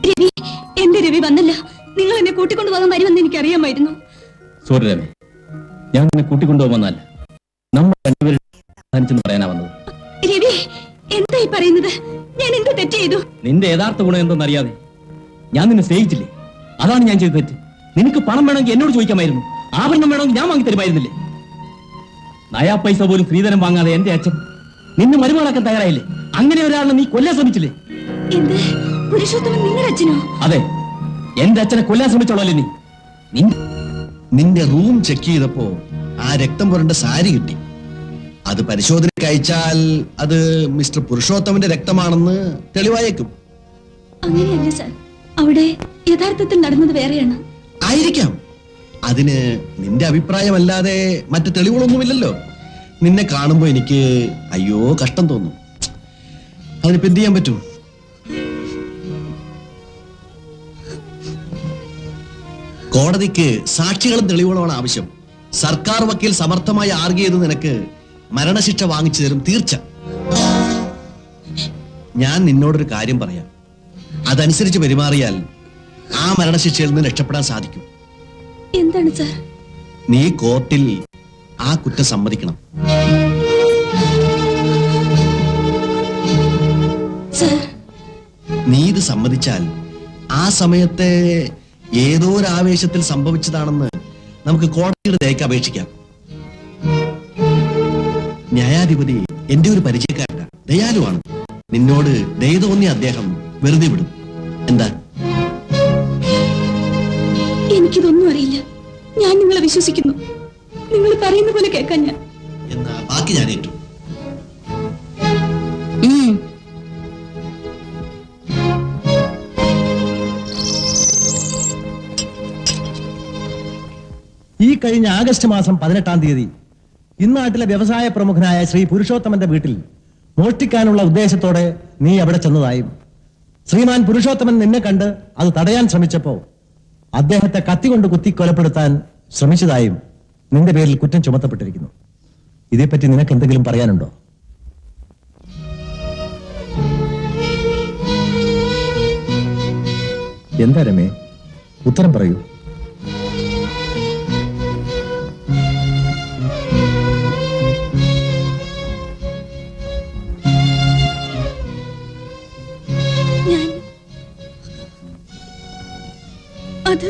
രവി, എന്റെ രവി വന്നല്ല. നിങ്ങൾ എന്നെ കൂട്ടിക്കൊണ്ടുപോകാൻ വരുമെന്ന് എനിക്ക് അറിയാമായിരുന്നു. സോറി രവി, ഞാൻ നിന്നെ കൂട്ടിക്കൊണ്ടുപോകുന്നല്ല, നമ്മൾ രണ്ടുപേരും പറയാനാ വന്നത്. രവി, എന്തായി പറയുന്നത്? ഞാൻ എന്ത് തെറ്റ് ചെയ്തു? നിന്റെ യഥാർത്ഥ ഗുണം എന്തെന്നറിയാതെ ഞാൻ നിന്നെ സ്നേഹിച്ചില്ലേ? അതാണ് ഞാൻ ചെയ്ത തെറ്റ്. നിനക്ക് പണം വേണമെങ്കിൽ എന്നോട് ചോദിക്കാമായിരുന്നു, ആഭരണം വേണമെങ്കിൽ ഞാൻ വാങ്ങി തരുമായിരുന്നില്ലേ? നയാ പൈസ പോലും സ്ത്രീധനം വാങ്ങാതെ എന്റെ അച്ഛൻ നിന്നെ മരുമകളാക്കാൻ തയ്യാറായില്ലേ? അങ്ങനെ ഒരാളിനെ നീ കൊല്ലാൻ ശ്രമിച്ചില്ലേ? എന്ത്? പുരുഷോത്തമൻ നിങ്ങളുടെ അച്ഛനോ? അതെ, എന്റെ അച്ഛനെ കൊല്ലാൻ ശ്രമിച്ചോളല്ലേ നീ? നിന്റെ റൂം ചെക്ക് ചെയ്തപ്പോ ആ രക്തം പുരണ്ട സാരി കിട്ടി. അത് പരിശോധനയ്ക്ക് അയച്ചാൽ അത് മിസ്റ്റർ പുരുഷോത്തമന്റെ രക്തമാണെന്ന് തെളിവായേക്കും. അങ്ങനെയല്ല സാർ, അവിടെ യഥാർത്ഥത്തിൽ നടന്നത് വേറെയാണ്. ആയിരിക്കാം. അതിന് നിന്റെ അഭിപ്രായമല്ലാതെ മറ്റു തെളിവുകളൊന്നുമില്ലല്ലോ. നിന്നെ കാണുമ്പോ എനിക്ക് അയ്യോ കഷ്ടം തോന്നും. അതിനിപ്പോ എന്ത് ചെയ്യാൻ പറ്റും? കോടതിക്ക് സാക്ഷികളും തെളിവുകളുമാണ് ആവശ്യം. സർക്കാർ വക്കീൽ സമർത്ഥമായി ആർഗ്യ ചെയ്ത് നിനക്ക് മരണശിക്ഷ വാങ്ങിച്ചു തരും, തീർച്ച. ഞാൻ നിന്നോടൊരു കാര്യം പറയാം. അതനുസരിച്ച് പെരുമാറിയാൽ ആ മരണശിക്ഷയിൽ നിന്ന് രക്ഷപ്പെടാൻ സാധിക്കും. എന്താണ് സാർ? നീ കോർട്ടിൽ ആ കുറ്റം സമ്മതിക്കണം. സാർ, നീ ഇത് സമ്മതിച്ചാൽ ആ സമയത്തെ ഏതോ ഒരു ആവേശത്തിൽ സംഭവിച്ചതാണെന്ന് നമുക്ക് കോടതിയുടെ ദയക്ക് അപേക്ഷിക്കാം. ന്യായാധിപതി എന്റെ ഒരു പരിചയക്കാരനാണ്, ദയാലുവാണ്. നിന്നോട് ദയ തോന്നിയ അദ്ദേഹം വെറുതെ വിടും. എന്താ? എനിക്കിതൊന്നും അറിയില്ല. ഞാൻ നിങ്ങളെ വിശ്വസിക്കുന്നു. നിങ്ങൾ പറയുന്ന പോലെ കേൾക്കാൻ ഞാൻ. എന്നാ ബാക്കി ഞാൻ ഏറ്റു. ഈ കഴിഞ്ഞ ആഗസ്റ്റ് മാസം 18-ാം തീയതി ഇന്നാട്ടിലെ വ്യവസായ പ്രമുഖനായ ശ്രീ പുരുഷോത്തമന്റെ വീട്ടിൽ മോഷ്ടിക്കാനുള്ള ഉദ്ദേശത്തോടെ നീ അവിടെ ചെന്നതായും ശ്രീമാൻ പുരുഷോത്തമൻ നിന്നെ കണ്ട് അത് തടയാൻ ശ്രമിച്ചപ്പോ അദ്ദേഹത്തെ കത്തികൊണ്ട് കുത്തി കൊലപ്പെടുത്താൻ ശ്രമിച്ചതായും നിന്റെ പേരിൽ കുറ്റം ചുമത്തപ്പെട്ടിരിക്കുന്നു. ഇതേപ്പറ്റി നിനക്ക് എന്തെങ്കിലും പറയാനുണ്ടോ? എന്താ രമേ, ഉത്തരം പറയൂ. ഞാൻ അത്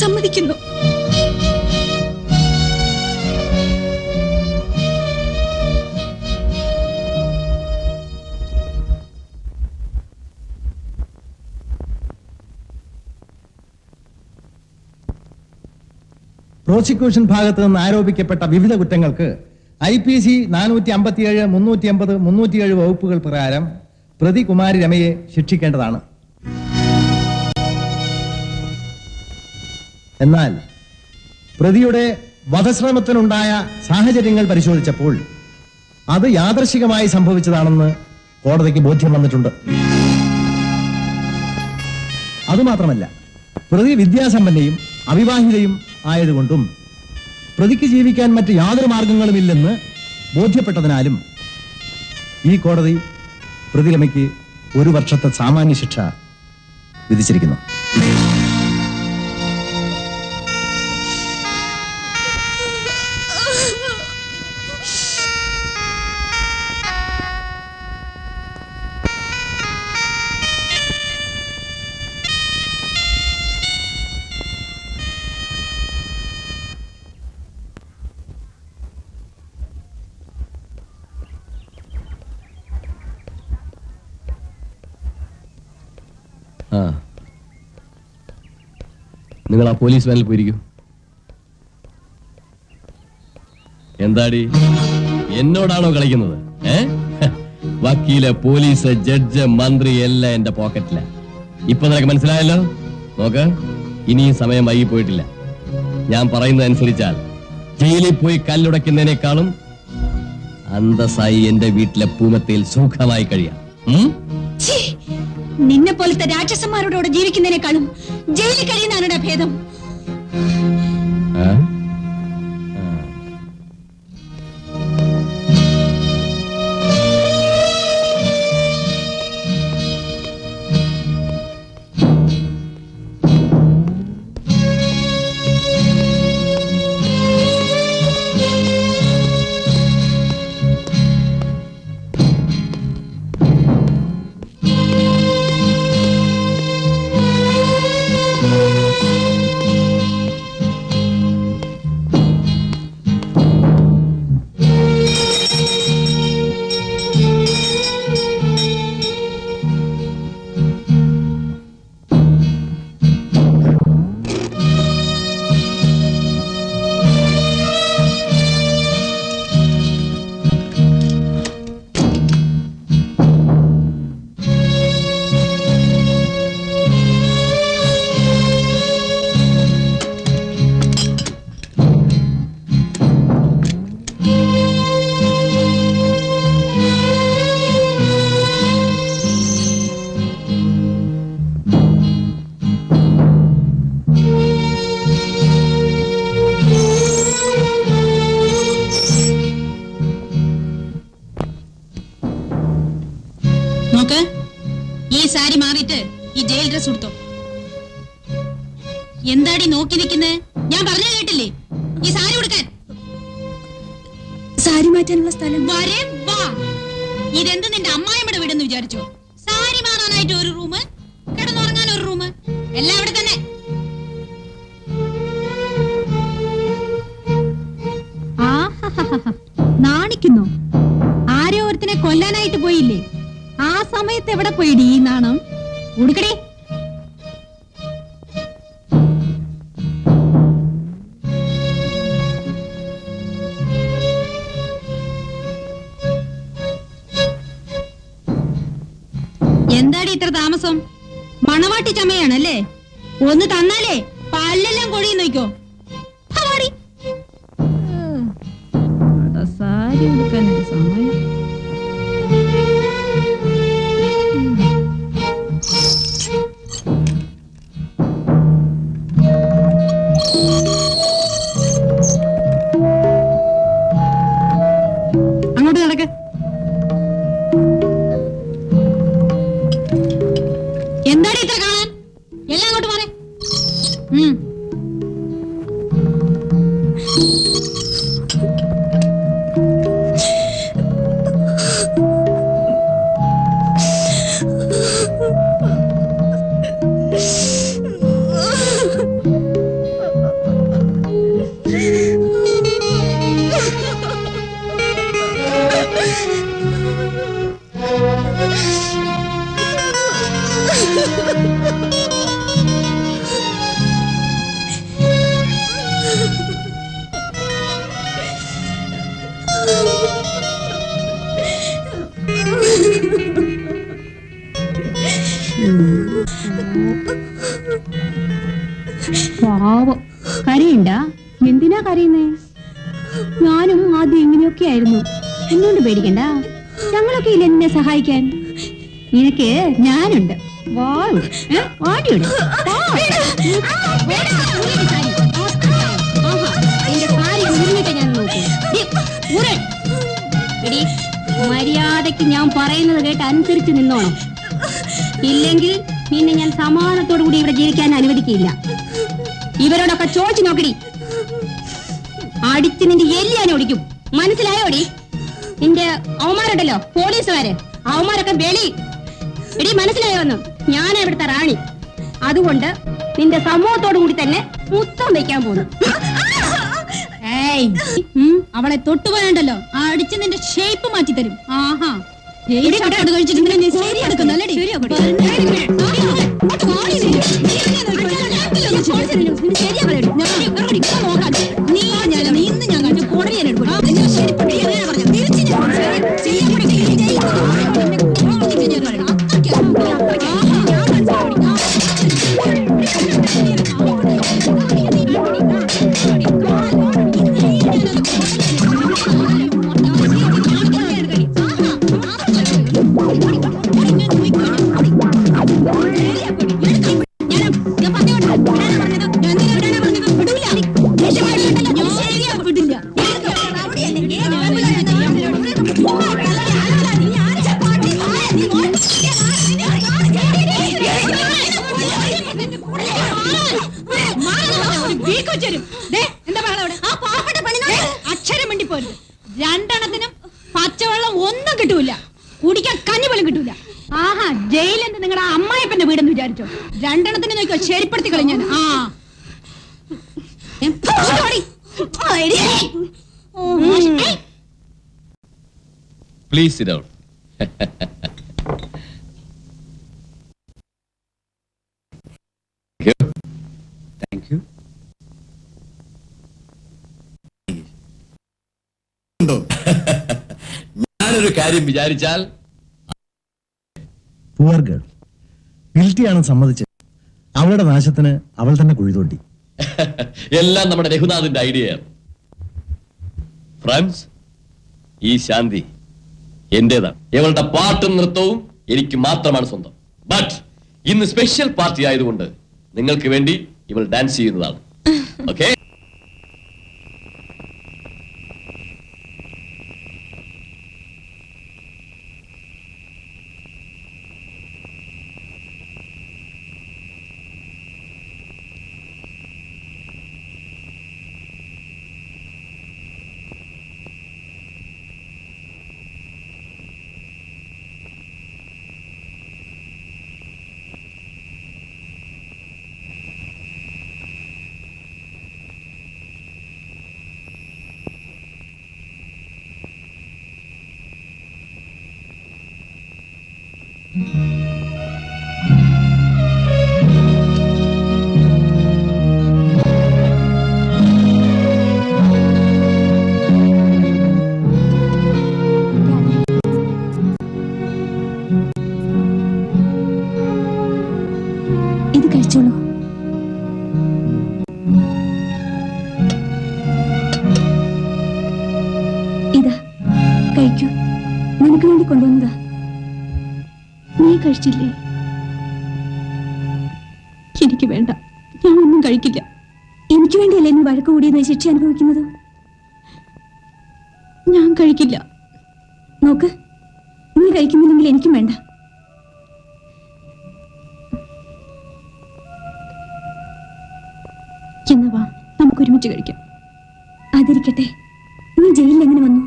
സമ്മതിക്കുന്നു. പ്രോസിക്യൂഷൻ ഭാഗത്ത് നിന്ന് ആരോപിക്കപ്പെട്ട വിവിധ കുറ്റങ്ങൾക്ക് IPC 457, 380, 307 വകുപ്പുകൾ പ്രകാരം പ്രതി കുമാരി രമയെ ശിക്ഷിക്കേണ്ടതാണ്. എന്നാൽ പ്രതിയുടെ വധശ്രമത്തിനുണ്ടായ സാഹചര്യങ്ങൾ പരിശോധിച്ചപ്പോൾ അത് യാദൃശികമായി സംഭവിച്ചതാണെന്ന് കോടതിക്ക് ബോധ്യം വന്നിട്ടുണ്ട്. അതുമാത്രമല്ല, പ്രതി വിദ്യാസമ്പന്നയും അവിവാഹിതയും ആയതുകൊണ്ടും പ്രതിക്ക് ജീവിക്കാൻ മറ്റ് യാതൊരു മാർഗങ്ങളുമില്ലെന്ന് ബോധ്യപ്പെട്ടതിനാലും ഈ കോടതി പ്രതി രമയ്ക്ക് 1 വർഷത്തെ സാമാന്യ ശിക്ഷ വിധിച്ചിരിക്കുന്നു. നിങ്ങൾ ആ പോലീസ് വാനിൽ പോയിരിക്കും. എന്താടി, എന്നോടാണോ കളിക്കുന്നത്? വക്കീല്, പോലീസ്, ജഡ്ജ്, മന്ത്രി എല്ലാം എന്റെ പോക്കറ്റില. ഇപ്പൊ നിനക്ക് മനസ്സിലായല്ലോ. നോക്ക്, ഇനിയും സമയം വൈകി പോയിട്ടില്ല. ഞാൻ പറയുന്നതനുസരിച്ചാൽ ജയിലിൽ പോയി കല്ലുടയ്ക്കുന്നതിനേക്കാളും അന്തസ്സായി എന്റെ വീട്ടിലെ പൂമത്തയിൽ സുഖമായി കഴിയാം. നിന്നെ പോലത്തെ രാക്ഷസന്മാരോട് ജീവിക്കുന്നതിനേക്കാളും ജയിലിൽ കഴിയുന്നതാണ് ഭേദം. നോക്ക്, ഈ സാരി മാറിയിട്ട് ഈ ജയിൽ ഡ്രസ് കൊടുത്തോ. എന്താടി നോക്കി നിൽക്കുന്നേ? ഞാൻ പറഞ്ഞ കേട്ടില്ലേ? ഈ സാരി കൊടുക്കാൻ. സാരി മാറ്റാനുള്ള സ്ഥലം വരെ വാ. ഇതെന്ത് നിന്റെ അമ്മായിമ്മയുടെ വീടെന്ന് വിചാരിച്ചോ? സാരി മാറാനായിട്ട് ഒരു റൂം, കിടന്നുറങ്ങാൻ ഒരു റൂം, എല്ലാം അവിടെ തന്നെ. നാണിക്കുന്നു. ആരോ ഒരുത്തിനെ കൊല്ലാനായിട്ട് പോയില്ലേ? ആ സമയത്ത് എവിടെ പോയിടി ഈ നാണം? ഉടുക്കടി. എന്താടി ഇത്ര താമസം? മണവാട്ടി ചമയാണല്ലേ? ഒന്ന് തന്നാലേ പല്ലെല്ലാം കൊഴിയും നോക്കോ. സാരി ഉടുക്കാനൊരു സമയം. അങ്ങോട്ട് നടക്ക്. എന്താടി ഇത്ര കാണാൻ? എല്ലാം അങ്ങോട്ട് പോരെ. പാവം കരയണ്ട. എന്തിനാ കരയുന്നേ? ഞാനും ആദ്യം ഇങ്ങനെയൊക്കെ ആയിരുന്നു. എന്നോണ്ട് പേടിക്കണ്ട, ഞങ്ങളൊക്കെ ഇല്ല എന്നെ സഹായിക്കാൻ. നിനക്ക് ഞാനുണ്ട്. വാടിയുടെ ഞാൻ നോക്കൂ. മര്യാദക്ക് ഞാൻ പറയുന്നത് കേട്ട് അനുസരിച്ച് നിന്നോണം. ഇല്ലെങ്കിൽ നിന്നെ ഞാൻ സമാധാനത്തോടു കൂടി ഇവിടെ ജീവിക്കാൻ അനുവദിക്കില്ല. ഇവരോടൊക്കെ ചോദിച്ചു നോക്കടി. അടിച്ച് നിന്റെ എല്ലി ഞാൻ ഓടിക്കും. മനസ്സിലായോടി? നിന്റെ അവന്മാരുണ്ടല്ലോ പോലീസുകാര്, അവന്മാരൊക്കെ വെളി. എടി മനസ്സിലായോന്നും? ഞാനാ ഇവിടുത്തെ റാണി. അതുകൊണ്ട് നിന്റെ സമൂഹത്തോടു കൂടി തന്നെ മുത്തം വയ്ക്കാൻ പോകുന്നു. അവളെ തൊട്ടുപോയാണ്ടല്ലോ അടിച്ച് നിന്റെ ഷേപ്പ് മാറ്റി തരും. ആഹാ കഴിച്ചിട്ട് ശരിയാക്കുന്നല്ലേ? അക്ഷരം വേണ്ടി പോരുത്. രണ്ടെണ്ണത്തിനും പച്ചവെള്ളം ഒന്നും കിട്ടൂല, കുടിക്കാൻ കഞ്ഞി പോലും കിട്ടൂല. ആഹാ, ജയിലെന്ന് നിങ്ങളുടെ അമ്മായിപ്പന്റെ വീടെന്ന് വിചാരിച്ചോ? രണ്ടെണ്ണത്തിന് നോക്കിയോ ശരിപ്പെടുത്തി കളഞ്ഞാൻ. Please sit down. Thank you. ഞാനൊരു കാര്യം വിചാരിച്ചാൽ പുവർ ഗേൾ ഗിൽറ്റിയാണെന്ന് സമ്മതിച്ച് അവളുടെ നാശത്തിന് അവൾ തന്നെ കുഴി തോണ്ടി. എല്ലാം നമ്മുടെ രഘുനാഥിന്റെ ഐഡിയയാണ്. ഫ്രണ്ട്സ്, ഈ ശാന്തി എന്റേതാണ്. ഇവളുടെ പാട്ടും നൃത്തവും എനിക്ക് മാത്രമാണ് സ്വന്തം. ബട്ട് ഇന്ന് സ്പെഷ്യൽ പാർട്ടി ആയതുകൊണ്ട് നിങ്ങൾക്ക് വേണ്ടി ഇവൾ ഡാൻസ് ചെയ്യുന്നതാണ്. ഓക്കെ? കഴിച്ചോളൂ. ഇതാ കഴിക്കൂ. നിനക്ക് വേണ്ടി കൊണ്ടുവന്നതാ. നീ കഴിച്ചില്ലേ? എനിക്ക് വേണ്ട, ഞാൻ ഒന്നും കഴിക്കില്ല. എനിക്ക് വേണ്ടിയല്ലേ നീ വഴക്ക് കൂടിയെന്ന് ശിക്ഷ അനുഭവിക്കുന്നത്? ഞാൻ കഴിക്കില്ല. നോക്ക്, നീ കഴിക്കുന്നില്ലെങ്കിൽ എനിക്കും വേണ്ട. എന്നാ വാ, നമുക്ക് ഒരുമിച്ച് കഴിക്കാം. അതിരിക്കട്ടെ, നീ ജയിലിൽ എങ്ങനെ വന്നു?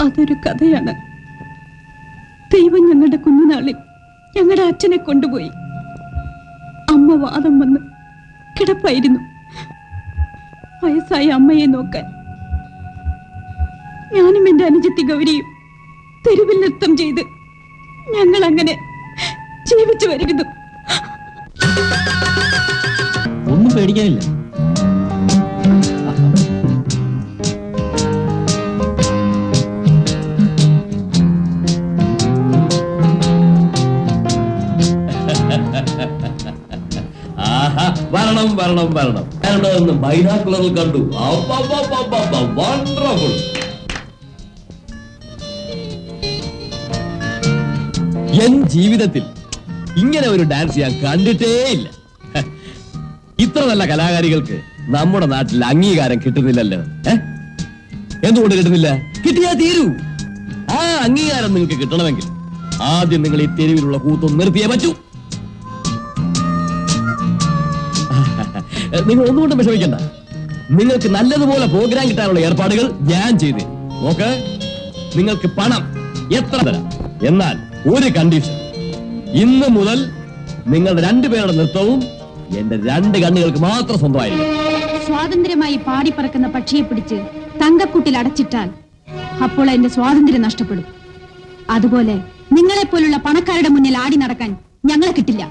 അതൊരു കഥയാണ്. ദൈവം ഞങ്ങളുടെ കുഞ്ഞുനാളിൽ ഞങ്ങളുടെ അച്ഛനെ കൊണ്ടുപോയി. അമ്മ വാദം വന്ന് കിടപ്പായിരുന്നു. വയസ്സായ അമ്മയെ നോക്കാൻ ഞാനും എന്റെ അനുജത്തി ഗൗരിയും തെരുവിൽ നൃത്തം ചെയ്ത് ഞങ്ങൾ അങ്ങനെ ജീവിച്ചു വരുന്നു. ഒന്നും പേടിക്കാനില്ല. വരണം വരണം വരണം. ഞാനിവിടെ ബൈനാക്കുലറിൽ കണ്ടു. വണ്ടർഫുൾ. എൻ ജീവിതത്തിൽ ഇങ്ങനെ ഒരു ഡാൻസ് ഞാൻ കണ്ടിട്ടേ ഇല്ല. ഇത്ര നല്ല കലാകാരികൾക്ക് നമ്മുടെ നാട്ടിൽ അംഗീകാരം കിട്ടുന്നില്ലല്ലോ. എന്തുകൊണ്ട് കിട്ടുന്നില്ല? കിട്ടിയാ തീരൂ. ആ അംഗീകാരം നിങ്ങൾക്ക് കിട്ടണമെങ്കിൽ ആദ്യം നിങ്ങൾ ഈ തെരുവിലുള്ള കൂത്തൊന്ന് നിർത്തിയേ പറ്റൂ. നിങ്ങൾ ഒന്നുകൊണ്ടും വിഷമിക്കണ്ട. നിങ്ങൾക്ക് നല്ലതുപോലെ പ്രോഗ്രാം കിട്ടാനുള്ള ഏർപ്പാടുകൾ ഞാൻ ചെയ്തു. നോക്ക്, നിങ്ങൾക്ക് പണം എത്ര തരാം. എന്നാൽ ഒരു കണ്ടീഷൻ. ഇന്ന് മുതൽ നിങ്ങളുടെ രണ്ടുപേരുടെ നൃത്തവും എന്റെ രണ്ട് കണ്ണുകൾക്ക് മാത്രം സ്വന്തമായിരിക്കും. സ്വാതന്ത്ര്യമായി പാടിപ്പറക്കുന്ന പക്ഷിയെ പിടിച്ച് തങ്കക്കൂട്ടിൽ അടച്ചിട്ടാൽ അപ്പോൾ എന്റെ സ്വാതന്ത്ര്യം നഷ്ടപ്പെടും. അതുപോലെ നിങ്ങളെപ്പോലുള്ള പണക്കാരുടെ മുന്നിൽ ആടി നടക്കാൻ ഞങ്ങളെ കിട്ടില്ല.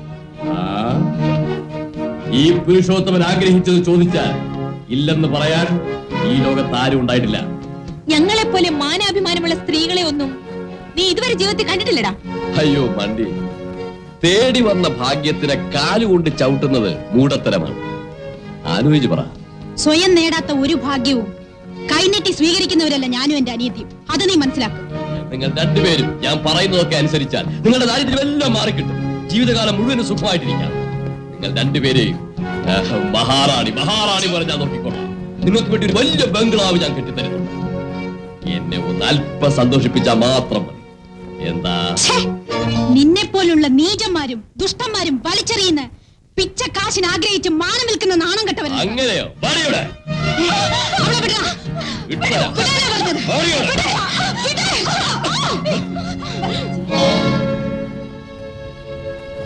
ഈ പുരുഷോത്തമൻ ആഗ്രഹിച്ചത് ചോദിച്ചാൽ ഇല്ലെന്ന് പറയാൻ ഈ ലോകത്ത് ആരും ഉണ്ടായിട്ടില്ല. ഞങ്ങളെപ്പോലെ മാനാഭിമാനമുള്ള സ്ത്രീകളെ ഒന്നും നീ ഇതുവരെ ജീവിതത്തിൽ കണ്ടിട്ടില്ലടാ. അയ്യോ മണ്ടി, തേടി വന്ന ഭാഗ്യത്തിനെ കാലുകൊണ്ട് ചവിട്ടുന്നത് മൂഢത്തരമാണ്. ആലോചിച്ച് പറ. സ്വയം നേടാത്ത ഒരു ഭാഗ്യവും കൈനീട്ടി സ്വീകരിക്കുന്നവരല്ല ഞാനും എന്റെ അനിയത്തിയും. അത് നീ മനസ്സിലാക്കും. നിങ്ങൾ രണ്ടുപേരും ഞാൻ പറയുന്നതൊക്കെ അനുസരിച്ചാൽ നിങ്ങളുടെ ദാരിദ്ര്യം എല്ലാം മാറിക്കിട്ടും. ജീവിതകാലം മുഴുവനും സുഖമായിട്ടിരിക്കാം. നിങ്ങൾ രണ്ടുപേരെയും മഹാറാണി മഹാറാണി പോലെ ഞാൻ നോക്കിക്കൊള്ളാം. നിങ്ങൾക്ക് വേണ്ടി ഒരു വലിയ ബംഗ്ലാവ് ഞാൻ കെട്ടിത്തരുന്നുണ്ട്. എന്നെ ഒന്ന് അല്പം സന്തോഷിപ്പിച്ചാൽ മാത്രം മതി. എന്താ? നിന്നെ പോലുള്ള നീചന്മാരും ദുഷ്ടന്മാരും വലിച്ചെറിയുന്ന പിച്ച കാശിന് ആഗ്രഹിച്ച് മാനം നിൽക്കുന്ന നാണം കെട്ടവൻ. അങ്ങനെയോ?